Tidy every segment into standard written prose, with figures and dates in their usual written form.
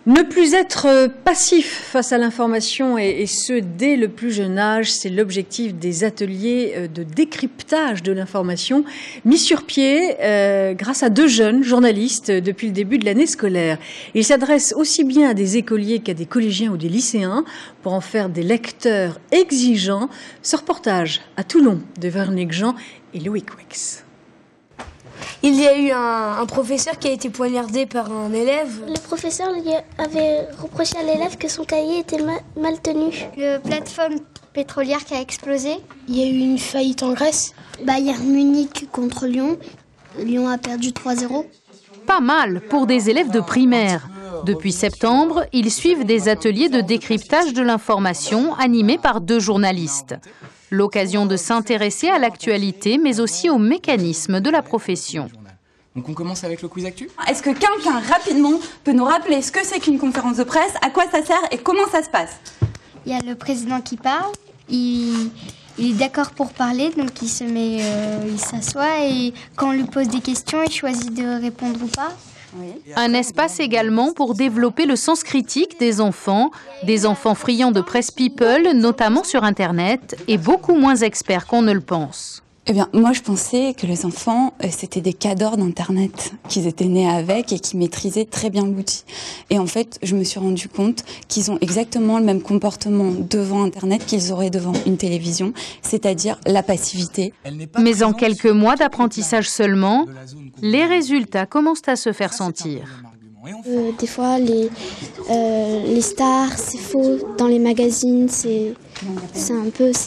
Ne plus être passif face à l'information et ce dès le plus jeune âge, c'est l'objectif des ateliers de décryptage de l'information mis sur pied grâce à 2 jeunes journalistes depuis le début de l'année scolaire. Ils s'adressent aussi bien à des écoliers qu'à des collégiens ou des lycéens pour en faire des lecteurs exigeants. Ce reportage à Toulon de Véronique Jean et Loïc Wex. Il y a eu un professeur qui a été poignardé par un élève. Le professeur lui avait reproché à l'élève que son cahier était mal tenu. La plateforme pétrolière qui a explosé. Il y a eu une faillite en Grèce. Bayern Munich contre Lyon. Lyon a perdu 3-0. Pas mal pour des élèves de primaire. Depuis septembre, ils suivent des ateliers de décryptage de l'information animés par 2 journalistes. L'occasion de s'intéresser à l'actualité, mais aussi aux mécanismes de la profession. Donc on commence avec le quiz actu. Est-ce que quelqu'un, rapidement, peut nous rappeler ce que c'est qu'une conférence de presse, à quoi ça sert et comment ça se passe? Il y a le président qui parle, il est d'accord pour parler, donc il s'assoit et quand on lui pose des questions, il choisit de répondre ou pas. Oui. Un espace également pour développer le sens critique des enfants friands de presse people, notamment sur Internet, et beaucoup moins experts qu'on ne le pense. Eh bien, moi, je pensais que les enfants, c'était des cadors d'Internet, qu'ils étaient nés avec et qui maîtrisaient très bien l'outil. Et en fait, je me suis rendu compte qu'ils ont exactement le même comportement devant Internet qu'ils auraient devant une télévision, c'est-à-dire la passivité. Mais en quelques mois d'apprentissage seulement, les résultats commencent à se faire sentir. Des fois, les stars, c'est faux. Dans les magazines, c'est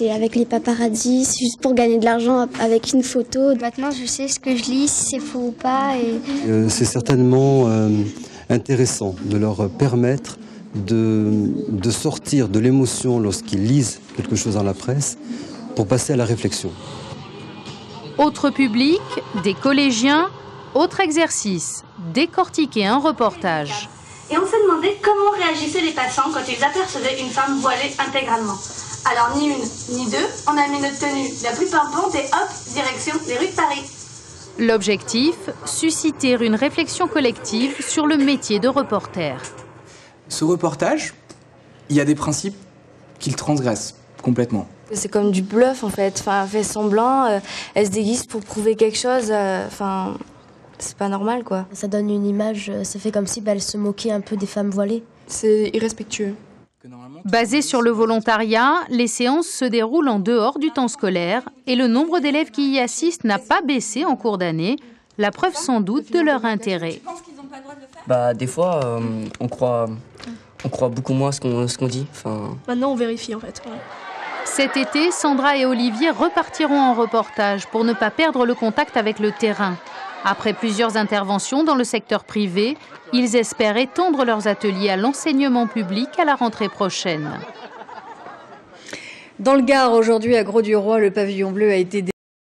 avec les paparazzis, c'est juste pour gagner de l'argent avec une photo. Maintenant, je sais ce que je lis, si c'est faux ou pas. C'est certainement intéressant de leur permettre de sortir de l'émotion lorsqu'ils lisent quelque chose dans la presse pour passer à la réflexion. Autre public, des collégiens, autre exercice, décortiquer un reportage. Et on s'est demandé comment réagissaient les passants quand ils apercevaient une femme voilée intégralement. Alors ni une, ni 2, on a mis notre tenue la plus pimpante et hop, direction les rues de Paris. L'objectif, susciter une réflexion collective sur le métier de reporter. Ce reportage, il y a des principes qu'il transgresse complètement. C'est comme du bluff en fait. Elle fait semblant, elle se déguise pour prouver quelque chose. C'est pas normal quoi. Ça donne une image, ça fait comme si elle se moquait un peu des femmes voilées. C'est irrespectueux. Basé sur le volontariat, les séances se déroulent en dehors du temps scolaire et le nombre d'élèves qui y assistent n'a pas baissé en cours d'année, la preuve sans doute de leur intérêt. Des fois, on croit beaucoup moins ce qu'on dit. Maintenant, on vérifie en fait. Ouais. Cet été, Sandra et Olivier repartiront en reportage pour ne pas perdre le contact avec le terrain. Après plusieurs interventions dans le secteur privé, ils espèrent étendre leurs ateliers à l'enseignement public à la rentrée prochaine. Dans le Gard, aujourd'hui, à Grau-du-Roi, le pavillon bleu a été